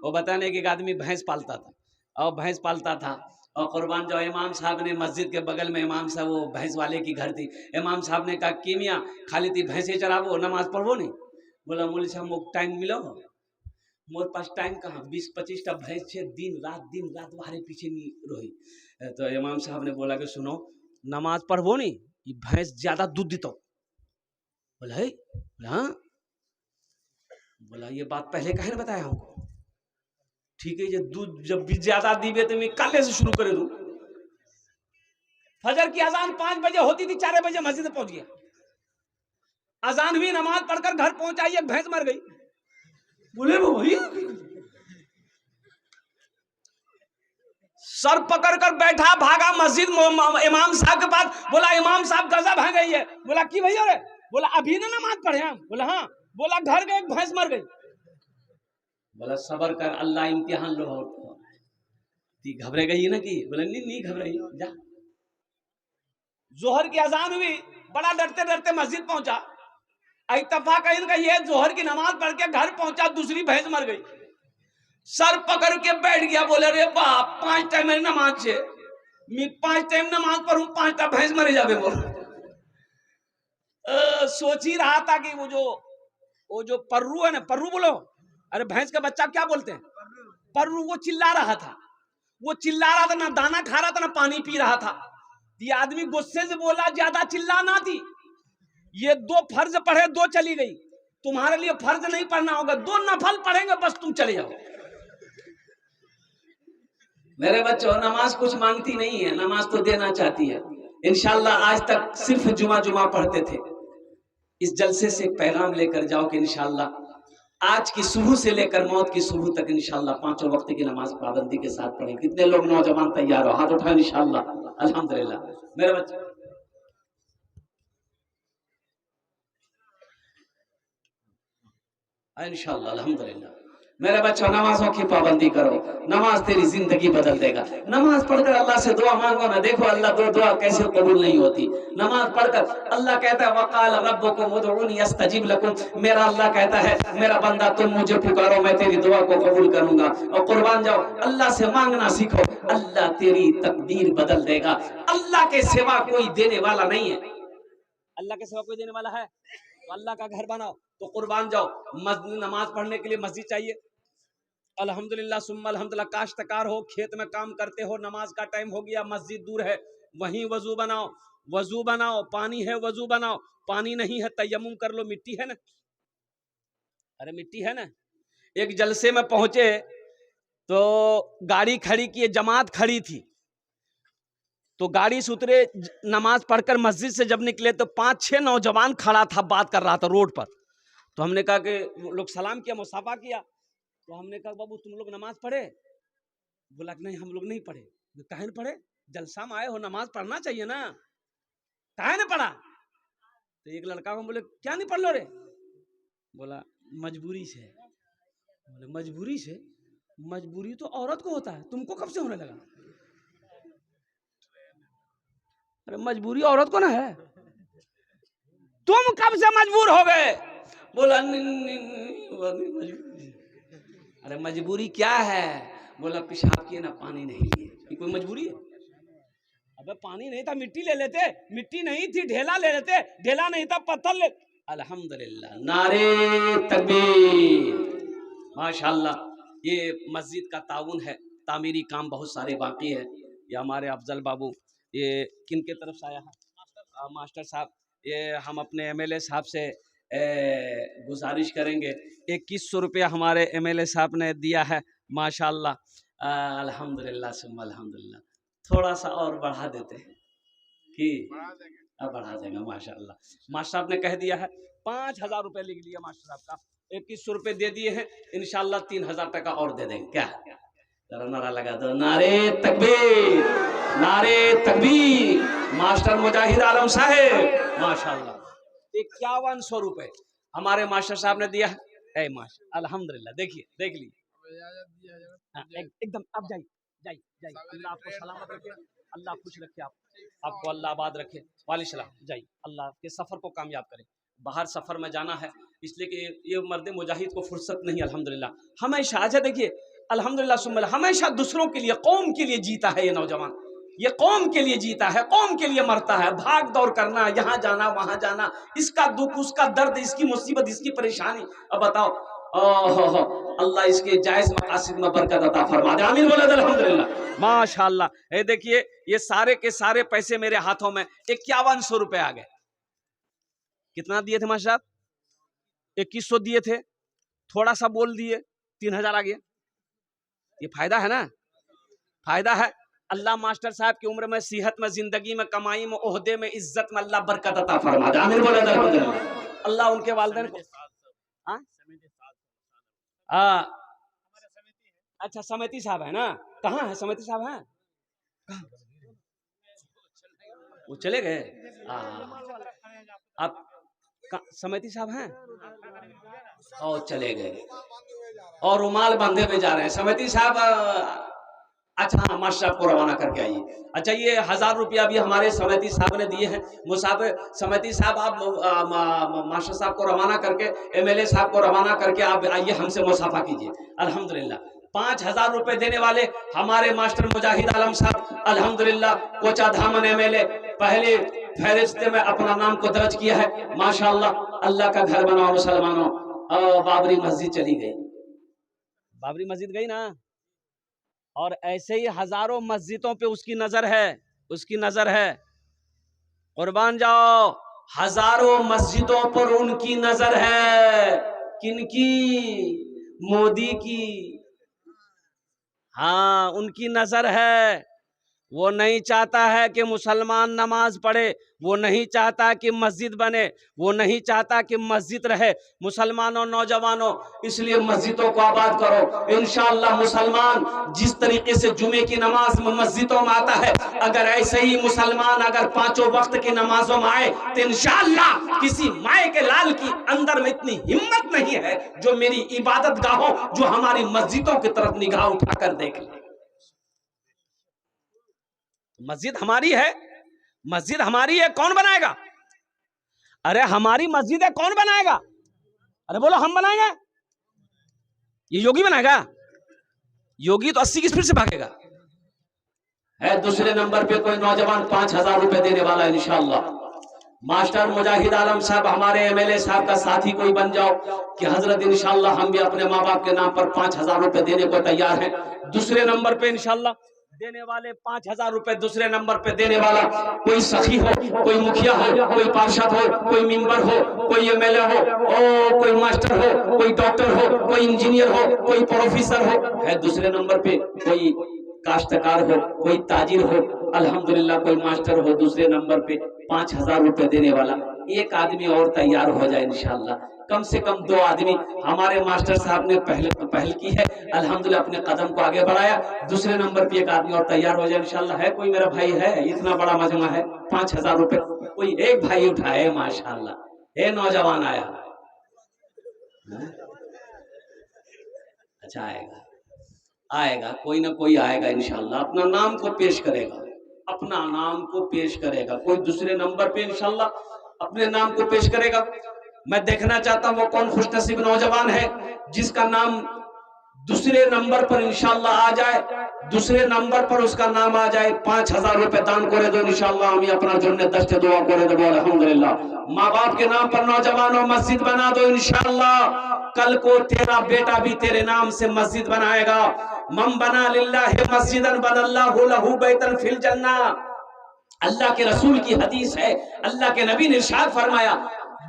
वो बताने कि एक आदमी भैंस पालता था और भैंस पालता था और कुर्बान जो इमाम साहब ने मस्जिद के बगल में इमाम साहब वो भैंस वाले की घर थी। इमाम साहब ने कहा कि मियाँ खाली थी भैंसे चराबो नमाज पढ़बो नहीं। बोला मौलवी साहब मुझे टाइम मिलो मोर पास टाइम कहाँ 20-25टा भैंस छे दिन रात बाहरे पीछे नहीं रोही। तो इमाम साहब ने बोला कि सुनो नमाज पढ़बो नहीं ये भैंस ज्यादा दूध देता। बोला है हाँ। बोला ये बात पहले कहे ना बताया हमको। ठीक है ये दूध जब भी ज्यादा दीबे तो मैं काले से शुरू करे दूं। फजर की अजान 5 बजे होती थी 4 बजे मस्जिद में पहुंच गया। अजान हुई नमाज पढ़कर घर पहुंचा एक भैंस मर गई। बोले वही सर पकड़ कर बैठा भागा मस्जिद इमाम साहब के पास। बोला इमाम साहब गजब है गई है। बोला कि भैया रे। बोला अभी ना नमाज पढ़े हम। बोला हाँ। बोला घर गए एक भैंस मर गई। बोला सबर कर अल्लाह इम्तिहान लो ती घबरे गई ना कि। बोला नहीं घबराई जा। जोहर की अजान हुई बड़ा डरते डरते मस्जिद पहुंचा। इत्तफाक इनका ये जोहर की नमाज पढ़ के घर पहुंचा दूसरी भैंस मर गई। सर पकड़ के बैठ गया। बोले रे बाप 5 टाइम नमाज छे मैं 5 टाइम नमाज पढ़ूं 5टा भैंस मरे जावे। बोल सोच ही रहा था कि वो जो पर्रू है ना पर्रू बोलो। अरे भैंस का बच्चा क्या बोलते हैं पर्रू। वो चिल्ला रहा था ना दाना खा रहा था ना पानी पी रहा था। ये आदमी गुस्से से बोला ज्यादा चिल्लाना थी। ये 2 फर्ज पढ़े 2 चली गई। तुम्हारे लिए फर्ज नहीं पढ़ना होगा 2 नफल पढ़ेंगे बस तुम चले जाओ। मेरे बच्चों नमाज कुछ मांगती नहीं है नमाज तो देना चाहती है। इंशाल्लाह आज तक सिर्फ जुमा पढ़ते थे। इस जलसे से एक पैगाम लेकर जाओ कि इंशाल्लाह आज की सुबह से लेकर मौत की सुबह तक इंशाल्लाह 5 वक्त की नमाज पाबंदी के साथ पढ़ें। कितने लोग नौजवान तैयार हो हाथ उठाओ इंशाल्लाह। अल्हम्दुलिल्लाह मेरे बच्चे इंशाल्लाह अल्हम्दुलिल्लाह। मेरे बच्चों नमाजों की पाबंदी करो। नमाज तेरी जिंदगी बदल देगा। नमाज पढ़कर अल्लाह से दुआ मांगो ना। देखो अल्लाह दो दुआ कैसे कबूल नहीं होती। नमाज पढ़कर अल्लाह कहता है वक़ाल रब्बुकुम उदऊनी अस्तजिब लकुम। मेरा अल्लाह कहता है मेरा बंदा तुम मुझे पुकारो मैं तेरी दुआ को कबूल करूंगा। और कुर्बान जाओ अल्लाह से मांगना सीखो अल्लाह तेरी तकदीर बदल देगा। अल्लाह के सिवा कोई देने वाला नहीं है। अल्लाह के सिवा कोई देने वाला है तो अल्लाह का घर बनाओ। तो कुर्बान जाओ नमाज पढ़ने के लिए मस्जिद चाहिए। अल्हम्दुलिल्लाह सुम्मा अल्हम्दुलिल्लाह। काश्तकार हो खेत में काम करते हो नमाज का टाइम हो गया मस्जिद दूर है वहीं वजू बनाओ पानी है वजू बनाओ। पानी नहीं है तयम्मुम कर लो मिट्टी है ना। अरे मिट्टी है ना। एक जलसे में पहुंचे तो गाड़ी खड़ी की जमात खड़ी थी तो गाड़ी से उतरे नमाज पढ़कर मस्जिद से जब निकले तो 5-6 नौजवान खड़ा था बात कर रहा था रोड पर। तो हमने कहा कि लोग सलाम किया मुसाफा किया। तो हमने कहा बाबू तुम लोग नमाज पढ़े। बोला नहीं हम लोग नहीं पढ़े। काहे न पढ़े जलसा में आए हो नमाज पढ़ना चाहिए ना काहे न पढ़ा। तो एक लड़का को बोले क्या नहीं पढ़ लो रे। बोला मजबूरी से। बोले मजबूरी से। मजबूरी तो औरत को होता है तुमको कब से होने लगा। अरे मजबूरी औरत को ना है तुम कब से मजबूर हो गए। बोला अरे मजबूरी क्या है। बोला पेशाब किए ना पानी नहीं लिए कोई मजबूरी है। अबे पानी नहीं था मिट्टी ले लेते। मिट्टी नहीं थी ढेला ले लेते। ढेला नहीं था पत्थर ले। अल्हम्दुलिल्लाह नारे तकबीर माशाल्लाह। ये मस्जिद का ताउन है तामीरी काम बहुत सारे बाकी है। ये हमारे अफजल बाबू ये किन के तरफ से आया है मास्टर साहब। ये हम अपने एमएलए साहब से गुजारिश करेंगे 2100 रुपया हमारे एमएलए साहब ने दिया है माशाल्लाह। अल्हम्दुलिल्लाह सुम्मा अल्हम्दुलिल्लाह। थोड़ा सा और बढ़ा देते हैं कि अब बढ़ा देंगे माशाल्लाह। मास्टर साहब ने कह दिया है 5000 रुपये लिख लिया मास्टर साहब का 2100 रुपये दे दिए हैं इंशाल्लाह 3000 टका और दे देंगे। क्या जरा नारा लगा दो नारे तकबीर नारे तकबीर। मास्टर मुजाहिद आलम साहेब माशाल्लाह 5100 रुपये हमारे मास्टर साहब ने दिया है। मास्टर अल्हम्दुलिल्लाह देखिए देख लीजिए एकदम अब जाइए अल्लाह आपको सलामत रखे अल्लाह खुश रखे आपको अल्लाह आबाद रखे वाले सलाम जाइए अल्लाह के सफ़र को कामयाब करे। बाहर सफ़र में जाना है इसलिए कि ये मर्द मुजाहिद को फुर्सत नहीं अल्हम्दुलिल्लाह। हमेशा अच्छा देखिए अल्हम्दुलिल्लाह सुम्मा हमेशा दूसरों के लिए, कौम के लिए जीता है ये नौजवान, ये कौम के लिए जीता है, कौम के लिए मरता है। भाग दौड़ करना, यहाँ जाना वहाँ जाना, इसका दुख उसका दर्द, इसकी मुसीबत इसकी परेशानी। अब बताओ, ओहो, अल्लाह इसके जायज मकासिद में बरकत अता फरमा दे। आमीन बोले अल्हम्दुलिल्लाह माशाअल्लाह। ये देखिए ये सारे के सारे पैसे मेरे हाथों में 5100 रुपए आ गए। कितना दिए थे मास्टर साहब? 2100 दिए थे, थोड़ा सा बोल दिए 3000 आ गया। ये फायदा है ना, फायदा है। अल्लाह मास्टर साहब की उम्र में, सेहत में, जिंदगी में, कमाई में, ओहदे में, इज्जत में अल्लाह बरकत अता फरमा दे। आमीन बोले अल्हम्दुलिल्लाह। अल्लाह उनके वालिदैन को, अच्छा समिति साहब है ना, कहाँ है समिति साहब? हैं वो चले गए। आप समिति साहब हैं और चले गए, और रुमाल बांधे में जा रहे हैं समिति साहब। अच्छा हाँ, मास्टर साहब को रवाना करके आइए। अच्छा ये 1000 रुपया भी हमारे समिति साहब ने दिए हैं। मुसाफे समिति साहब आप मास्टर साहब को रवाना करके, एमएलए साहब को रवाना करके आप आइए, हमसे मुसाफा कीजिए। अल्हम्दुलिल्लाह 5000 रुपए देने वाले हमारे मास्टर मुजाहिद आलम साहब, अल्हम्दुलिल्लाह कोचा धामन एमएलए, पहले फहरिस्त में अपना नाम को दर्ज किया है। माशाअल्लाह अल्लाह का घर बनाओ मुसलमानों। बाबरी मस्जिद चली गई, बाबरी मस्जिद गई ना, और ऐसे ही हजारों मस्जिदों पे उसकी नजर है, उसकी नजर है। कुर्बान जाओ, हजारों मस्जिदों पर उनकी नजर है। किनकी? मोदी की। हाँ उनकी नजर है। वो नहीं चाहता है कि मुसलमान नमाज पढ़े, वो नहीं चाहता कि मस्जिद बने, वो नहीं चाहता कि मस्जिद रहे। मुसलमानों, नौजवानों, इसलिए मस्जिदों को आबाद करो। इंशाअल्लाह मुसलमान जिस तरीके से जुमे की नमाज में मस्जिदों में आता है, अगर ऐसे ही मुसलमान अगर 5 वक्त की नमाजों में आए तो इंशाअल्लाह किसी माए के लाल की अंदर में इतनी हिम्मत नहीं है जो मेरी इबादत गाहों, जो हमारी मस्जिदों की तरफ निगाह उठाकर देख ले। मस्जिद हमारी है, मस्जिद हमारी है, कौन बनाएगा? अरे हमारी मस्जिद है, कौन बनाएगा? अरे बोलो हम बनाएंगे? ये योगी बनाएगा? योगी तो 80 की स्पीड से भागेगा। है दूसरे नंबर पे कोई नौजवान 5000 रुपए देने वाला है इंशाअल्लाह। मास्टर मुजाहिद आलम साहब हमारे एमएलए साहब का साथी कोई बन जाओ कि हजरत इंशाअल्लाह हम भी अपने माँ बाप के नाम पर 5000 रुपए देने को तैयार हैं। दूसरे नंबर पे इंशाअल्लाह देने वाले 5000 रुपए, दूसरे नंबर पे देने वाला कोई सखी हो, कोई मुखिया हो, कोई पार्षद हो, कोई मेंबर हो, कोई एमएलए हो, कोई मास्टर हो, कोई डॉक्टर हो, कोई इंजीनियर हो, कोई प्रोफेसर हो। है दूसरे नंबर पे कोई काश्तकार हो, कोई ताजिर हो, अल्हम्दुलिल्लाह कोई मास्टर हो। दूसरे नंबर पे 5000 रुपए देने वाला एक आदमी और तैयार हो जाए इंशाअल्लाह। कम से कम 2 आदमी हमारे मास्टर साहब ने पहल की है, अल्हम्दुलिल्लाह अपने कदम को आगे बढ़ाया। दूसरे नंबर पे एक आदमी और तैयार हो जाए इंशाअल्लाह। है कोई मेरा भाई? है इतना बड़ा मजमा है, 5000 रुपए कोई एक भाई उठाए माशाअल्लाह। ए नौजवान आया, अच्छा आएगा, आएगा कोई ना कोई आएगा इंशाअल्लाह, अपना नाम को पेश करेगा, अपना नाम को पेश करेगा। कोई दूसरे नंबर पे इंशाअल्लाह अपने नाम को पेश करेगा। मैं देखना चाहता हूं वो कौन खुशनसीब नौजवान है जिसका नाम दूसरे नंबर पर इंशाअल्लाह आ जाए, दूसरे नंबर पर उसका नाम आ जाए। 5000 रुपए दान करे दो इंशाअल्लाह, हम अपना जुन्ने दस्ते दुआ करे दो अल्हम्दुलिल्लाह। माँ बाप के नाम पर नौजवानों मस्जिद बना दो इंशाअल्लाह। कल को तेरा बेटा भी तेरे नाम से मस्जिद बनाएगा। मन बना लिल्लाहि मस्जिदन बनल्लाहु लहू बैतन फिल जन्ना। अल्लाह के रसूल की हदीस है, अल्लाह के नबी ने इरशाद फरमाया,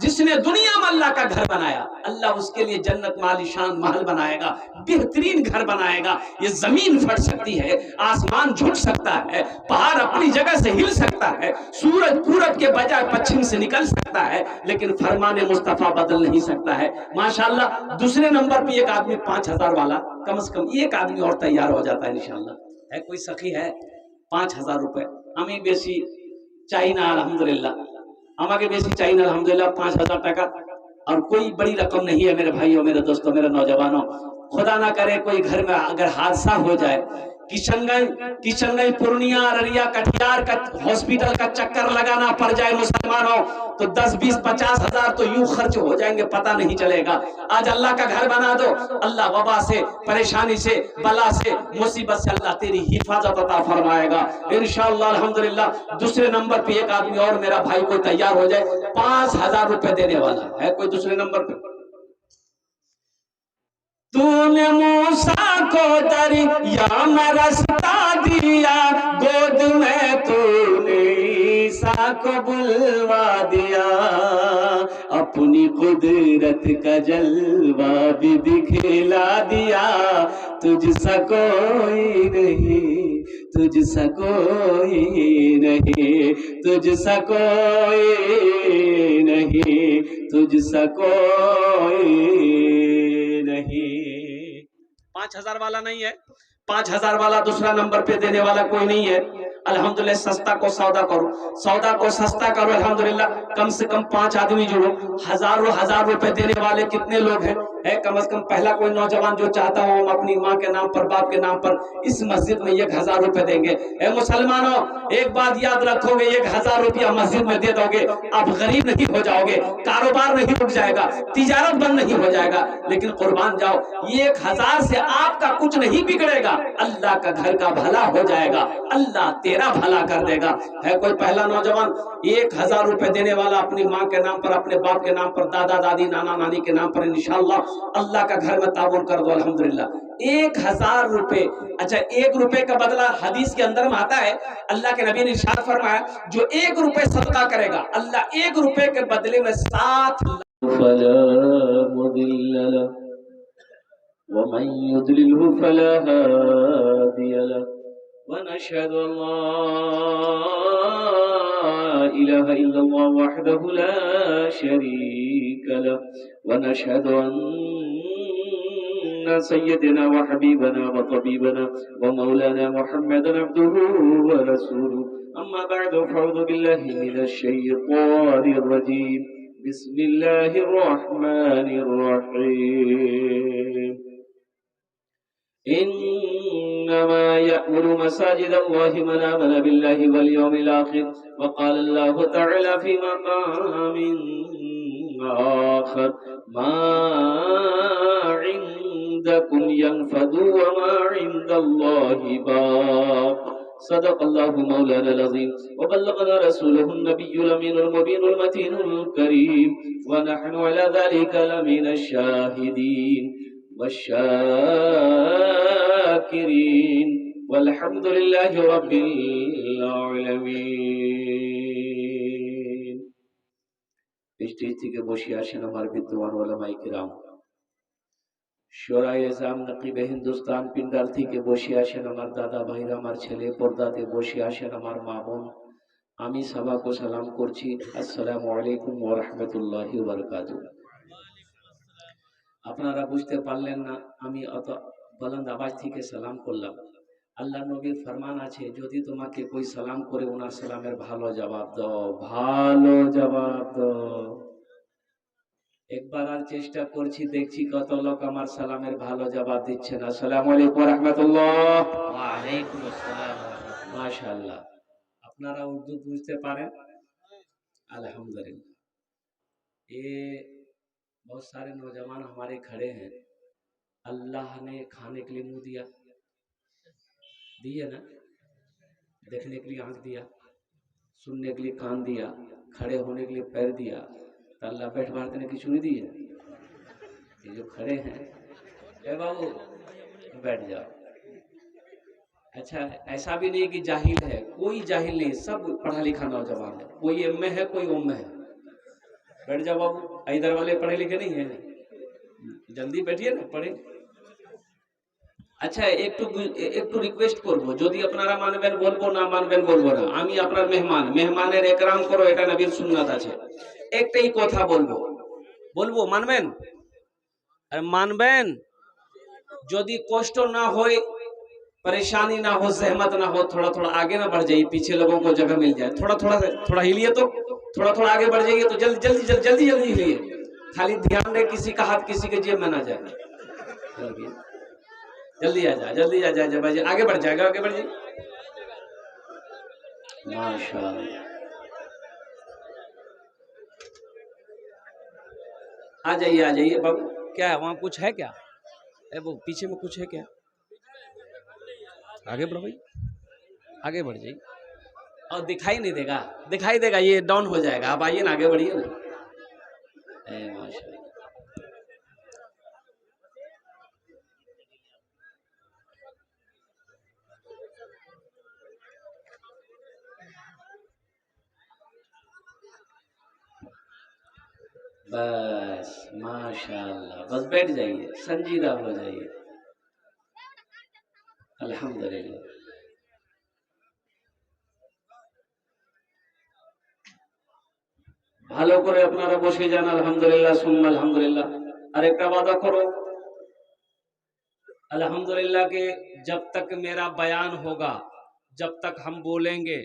जिसने दुनिया में अल्लाह का घर बनाया, अल्लाह उसके लिए जन्नत में आलीशान महल बनाएगा, बेहतरीन घर बनाएगा। ये जमीन फट सकती है, आसमान झुक सकता है, पहाड़ अपनी जगह से हिल सकता है, सूरज पूरब के बजाय पश्चिम से निकल सकता है, लेकिन फरमाने मुस्तफा बदल नहीं सकता है। माशाअल्लाह दूसरे नंबर पे एक आदमी 5000 वाला, कम से कम एक आदमी और तैयार हो जाता है इंशाअल्लाह। है कोई सखी है? 5000 रुपए हमें बेसी चाहिए ना अल्हम्दुलिल्लाह, हमारे बेसी चाहिए ना अल्हम्दुलिल्लाह। 5000 टका और कोई बड़ी रकम नहीं है मेरे भाइयों, मेरे दोस्तों, मेरे नौजवानों। खुदा ना करे कोई घर में अगर हादसा हो जाए, किशनगंज पूर्णिया अररिया कटिहार का हॉस्पिटल का चक्कर लगाना पड़ जाए मुसलमानों, तो 10 20 50 हजार तो यूं खर्च हो जाएंगे, पता नहीं चलेगा। आज अल्लाह का घर बना दो, अल्लाह वबा से, परेशानी से, बला से, मुसीबत से अल्लाह तेरी हिफाजत अता फरमाएगा इंशाअल्लाह। अल्हम्दुलिल्लाह। दूसरे नंबर पे एक आदमी और मेरा भाई कोई तैयार हो जाए, 5000 रुपए देने वाला है कोई दूसरे नंबर पे। तूने मूसा को दरिया में रास्ता दिया, गोद में तूने ईसा को बुलवा दिया, अपनी कुदरत का जलवा भी दिखला दिया, तुझसा कोई नहीं, तुझसा कोई नहीं, तुझसा कोई नहीं, तुझसा कोई नहीं। 5000 वाला नहीं है, 5000 वाला दूसरा नंबर पे देने वाला कोई नहीं है। अल्हम्दुलिल्लाह। सस्ता को सौदा करो, सौदा को सस्ता करो। अल्हम्दुलिल्लाह। कम से कम 5 आदमी जुड़ो, हजार रुपए देने वाले कितने लोग हैं? कम से कम पहला कोई नौजवान जो चाहता हो हम अपनी माँ के नाम पर, बाप के नाम पर इस मस्जिद में 1000 रुपए देंगे। मुसलमानों एक बात याद रखोगे, 1000 रुपया मस्जिद में दे दोगे, आप गरीब नहीं हो जाओगे, कारोबार नहीं रुक जाएगा, तिजारत बंद नहीं हो जाएगा, लेकिन कुर्बान जाओ, 1000 से आपका कुछ नहीं बिगड़ेगा, अल्लाह का घर का भला हो जाएगा, अल्लाह तेरा भला कर देगा। है कोई पहला नौजवान 1000 रुपए देने वाला अपनी माँ के नाम पर, अपने बाप के नाम पर, दादा दादी नाना नानी के नाम पर, इंशाअल्लाह अल्लाह का घर में ताबून कर दो। अल्हम्दुलिल्लाह। 1000 रुपए। अच्छा, 1 रुपए का बदला हदीस के अंदर में आता है, अल्लाह के नबी ने इरशाद फरमाया, जो 1 रुपए सदका करेगा, अल्लाह 1 रुपए के बदले में 7 वमन युद्लिलहु फला हादिय लहु वनशहदु अल्ला इलाहा इल्लल्लाह वहदहु ला शरीक लहु वनशहदु अन्ना सय्यदना व हबीबना व तबीबना व मौलाना मुहम्मदन अब्दुहु व रसूलुहु। अम्मा बअद, फअऊज़ु बिल्लाहि मिनश शैतानिर रजीम। बिस्मिल्लाहिर रहमानिर रहीम। इन्नमा यअमुरु मसाजिद अल्लाहि मन आमन बिल्लाहि वल यौमिल आखिर व क़ाल अल्लाहु तआला फी मक़ामिन आखर मा इंदकुम यनफदु व मा इंदल्लाहि बाक़। सदक़ल्लाहु मौलाना अज़ीम व बल्लगना रसूलुहुन नबियुल अमीनुल मुबीनुल मतीनुल करीम व नहनु अला ज़ालिका लमिनश शाहिदीन वश्शाकिरीन वल्हम्दुलिल्लाहि रब्बिल आलमीन। स्टेज থেকে বসে আসেন আমার বিদ্যমান উলামায়ে কিরাম, শোরায়ে জাম নকিবে হিন্দুস্তান পিন্ডাল থেকে বসে আসেন আমার দাদা ভাইরা, আমার ছেলে পর্দাতে বসে আসেন আমার মা বোন, আমি সবাইকে সালাম করছি, আসসালামু আলাইকুম ওয়া রাহমাতুল্লাহি ওয়া বারাকাতুহু। আপনারা বুঝতে পারলেন না আমি অত বুলন্দ আওয়াজ থেকে সালাম করলাম। আল্লাহ নবীর ফরমান আছে, যদি তোমাকে कोई সালাম করে ওনার সালামের ভালো জবাব দাও, ভালো জবাব দাও। একবার আর চেষ্টা করছি, দেখছি কত লোক আমার সালামের ভালো জবাব দিচ্ছেন। আসসালামু আলাইকুম ওয়া রাহমাতুল্লাহ। ওয়া আলাইকুম আসসালাম ওয়া রাহমাতুল্লাহ। মাশাআল্লাহ। আপনারা উর্দু বুঝতে পারেন? अल्हम्दुलिल्लाह। ये बहुत सारे नौजवान हमारे खड़े हैं, अल्लाह ने खाने के लिए मुंह दिया, दिए ना, देखने के लिए आंख दिया, सुनने के लिए कान दिया, खड़े होने के लिए पैर दिया, तो अल्लाह पेट भरने ने किसी नहीं दिया। ये जो खड़े हैं, ए बाबू बैठ जाओ। अच्छा, ऐसा भी नहीं कि जाहिल है, कोई जाहिल नहीं, सब पढ़ा लिखा नौजवान है, कोई एम है कोई उम है। बैठ जाओ बाबू। इधर वाले पढ़े लिखे नहीं है, जल्दी बैठिए ना, पढ़े। अच्छा, একটু রিকোয়েস্ট করব, যদি আপনারা মানবেন বলবো, না মানবেন বলবো না। আমি আপনার মেহমান, মেহমানের একরাম করো, এটা নবীর সুন্নাত আছে। একটাই কথা বলবো, মানবেন? মানবেন? যদি কষ্ট না হয়, परेशानी ना हो, सहमत ना हो, थोड़ा थोड़ा आगे ना बढ़ जाइए, पीछे लोगों को जगह मिल जाए। थोड़ा हिलिए, तो थोड़ा आगे बढ़ जाइए, तो जल्दी हिलिए। खाली ध्यान रहे किसी का हाथ किसी के जेब में ना जाए। जल्दी आ जा, जल्दी आ जा भाई, आगे बढ़ जाएगा, आगे बढ़ जाइए। माशाअल्लाह, आ जाइए बाबू। क्या है वहाँ, कुछ है क्या? वो पीछे में कुछ है क्या? आगे बढ़ो भाई, आगे बढ़ जाइए। और दिखाई नहीं देगा, दिखाई देगा, ये डाउन हो जाएगा। आप आइए ना, आगे बढ़िए ना। माशाअल्लाह, बस माशाअल्लाह, बस बैठ जाइए, संजीदा हो जाइए। अल्हम्दुलिल्लाह, ভালো করে আপনারা বসে যান। আলহামদুলিল্লাহ সুম্মা আলহামদুলিল্লাহ। আর একটা वादा करो, अल्हम्दुलिल्लाह के जब तक मेरा बयान होगा, जब तक हम बोलेंगे,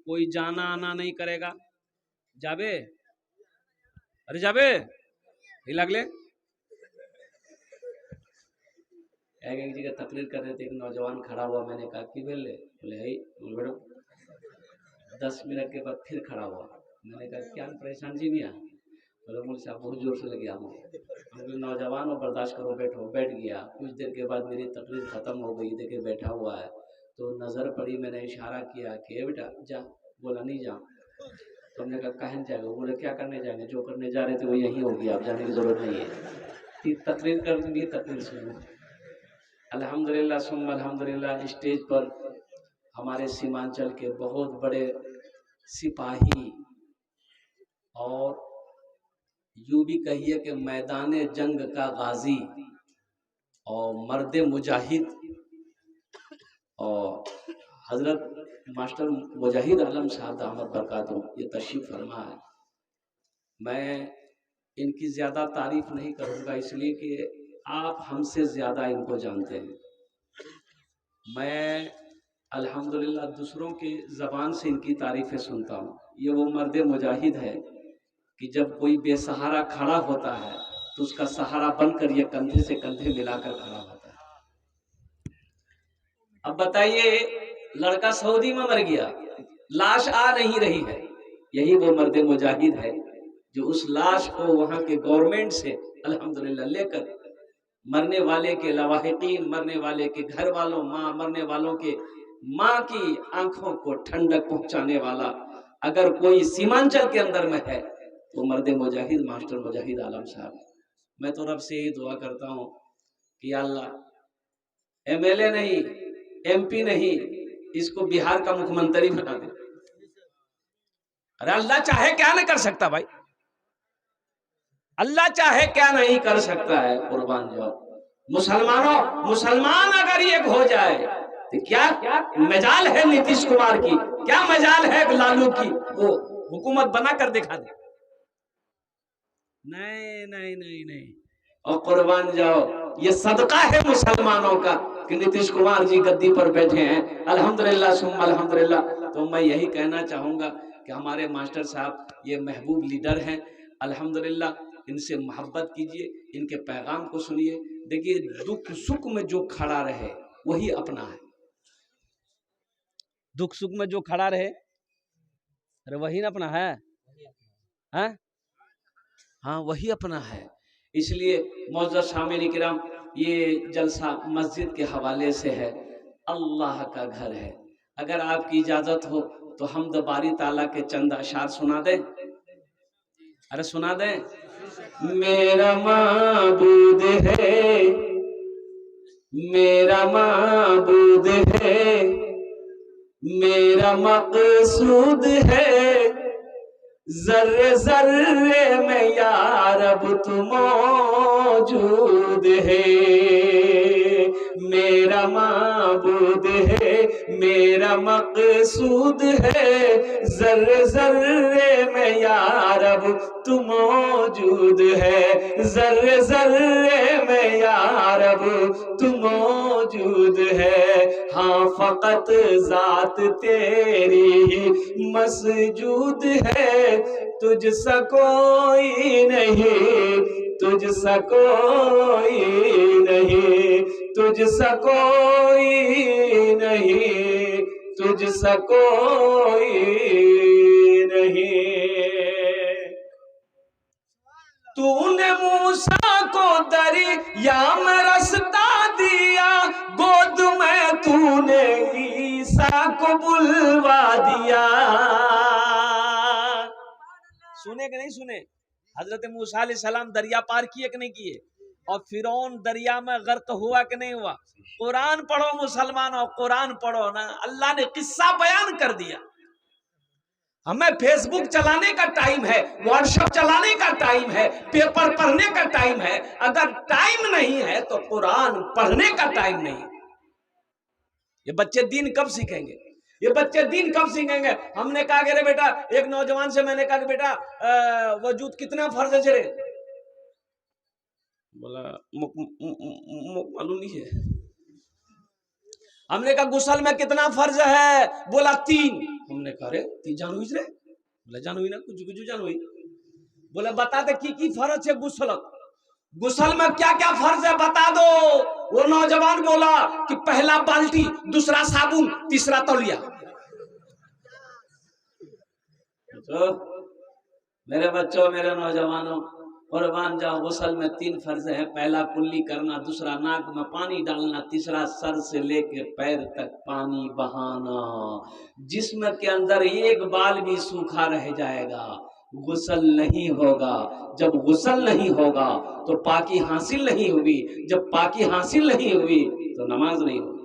कोई जाना आना नहीं करेगा। जाबे? अरे जाबे ही लगले। एक जगह तकरीर कर रहे थे, एक नौजवान खड़ा हुआ, मैंने कहा कि बोले, बोले 10 मिनट के बाद फिर खड़ा हुआ। मैंने कहा क्या परेशान जी मियाँ? बोले मुझे साहब बहुत जोर से लगी आमो। नौजवान हो, बर्दाश्त करो, बैठो। बैठ गया। कुछ देर के बाद मेरी तकरीर खत्म हो गई, देखे बैठा हुआ है, तो नजर पड़ी, मैंने इशारा किया कि बेटा जा। बोला नहीं जा। तो हमने कहा कहाँ जाएगा? बोले क्या करने जाएंगे, जो करने जा रहे थे वो यही हो गया, आप जाने की जरूरत नहीं है। तकरीर कर दी, तकरीर सुनो। अल्हम्दुलिल्लाह सुम्मा अल्हम्दुलिल्लाह। स्टेज पर हमारे सीमांचल के बहुत बड़े सिपाही, और यूं भी कहिए कि मैदान जंग का गाजी और मर्द मुजाहिद, और हजरत मास्टर मुजाहिद आलम साहब दामद बरकातुहू, ये तशरीफ फरमा है। मैं इनकी ज़्यादा तारीफ नहीं करूँगा, इसलिए कि आप हमसे ज़्यादा इनको जानते हैं। मैं अल्हम्दुलिल्लाह दूसरों की ज़बान से इनकी तारीफ़ें सुनता हूँ। ये वो मर्द मुजाहिद है कि जब कोई बेसहारा खड़ा होता है तो उसका सहारा बनकर ये कंधे से कंधे मिलाकर खड़ा होता है। अब बताइए, लड़का सऊदी में मर गया, लाश आ नहीं रही है, यही वो मर्द मुजाहिद है जो उस लाश को वहां के गवर्नमेंट से अल्हम्दुलिल्लाह लेकर मरने वाले के लवाहिकीन, मरने वाले के घर वालों, माँ मरने वालों के माँ की आंखों को ठंडक पहुंचाने वाला अगर कोई सीमांचल के अंदर में है तो मर्द मुजाहिद मास्टर मुजाहिद आलम साहब। मैं तो रब से ही दुआ करता हूँ कि अल्लाह एमएलए नहीं, एमपी नहीं, इसको बिहार का मुख्यमंत्री बना दे। अरे अल्लाह चाहे क्या नहीं कर सकता भाई, अल्लाह चाहे क्या नहीं कर सकता है। कुर्बान जाओ मुसलमानों, मुसलमान अगर एक हो जाए तो क्या मजाल है नीतीश कुमार की, क्या मजाल है लालू की, वो हुकूमत बना कर दिखा दे। नहीं नहीं नहीं नहीं। और कुर्बान जाओ, ये सदका है मुसलमानों का कि नीतीश कुमार जी गद्दी पर बैठे हैं। अल्हम्दुलिल्लाह सुम्मा अल्हम्दुलिल्लाह। तो मैं यही कहना चाहूंगा कि हमारे मास्टर साहब ये महबूब लीडर हैं, अल्हम्दुलिल्लाह, इनसे मोहब्बत कीजिए, इनके पैगाम को सुनिए। देखिए दुख सुख में जो खड़ा रहे वही अपना है, दुख सुख में जो खड़ा रहे, अरे वही ना अपना है, हैं? हाँ वही अपना है। इसलिए मौजूद शामिल किराम, ये जलसा मस्जिद के हवाले से है, अल्लाह का घर है। अगर आपकी इजाजत हो तो हम बारी ताला के चंद अशार सुना दें। अरे सुना दें। मेरा माबूद है, मेरा माबूद है, मेरा मकसूद है, जर्रे जर्रे में या रब तू मौजूद है। मेरा माबूद है, मेरा मकसूद है, जर्रे जर्रे में या रब तू मौजूद है, जर्रे जर्रे में या रब तू मौजूद है। हाँ फकत जात तेरी ही मसजूद है, तुझसा कोई नहीं, तुझसा कोई नहीं, तुझसा कोई नहीं, तुझसा कोई नहीं। तूने मूसा को दरिया में रास्ता दिया, गोद में तूने ईसा को बुलवा दिया। सुने कि नहीं सुने? हजरत मूसा अलैहिस्सलाम दरिया पार किए कि नहीं किए? और फिरौन दरिया में गर्क हुआ कि नहीं हुआ? कुरान पढ़ो मुसलमानों, कुरान पढ़ो ना, अल्लाह ने किस्सा बयान कर दिया। हमें फेसबुक चलाने का टाइम है, व्हाट्सएप चलाने का टाइम है, पेपर पढ़ने का टाइम है। अगर टाइम नहीं है तो कुरान पढ़ने का टाइम नहीं। ये बच्चे दीन कब सीखेंगे? ये बच्चे दीन कब सीखेंगे? हमने कहा कि रे बेटा, एक नौजवान से मैंने कहा कि बेटा वजूद कितना फर्ज है रे? बोला मालूम नहीं है। हमने कहा गुसल में कितना फर्ज है? बोला 3। हमने कहा रे 3 जानू रे? बोला जानू ना, कुछ जानू। बोला बता दे की फर्ज है गुसल, गुसल में क्या क्या फर्ज है बता दो। वो नौजवान बोला कि पहला बाल्टी, दूसरा साबुन, तीसरा तौलिया। तो मेरे बच्चों, मेरे नौजवानों, कुर्बान जाओ, गुसल में 3 फर्ज है। पहला कुल्ली करना, दूसरा नाक में पानी डालना, तीसरा सर से लेकर पैर तक पानी बहाना। जिस्म के अंदर एक बाल भी सूखा रह जाएगा, गुसल नहीं होगा। जब गुसल नहीं होगा तो पाकी हासिल नहीं हुई, जब पाकी हासिल नहीं हुई तो नमाज नहीं होगी।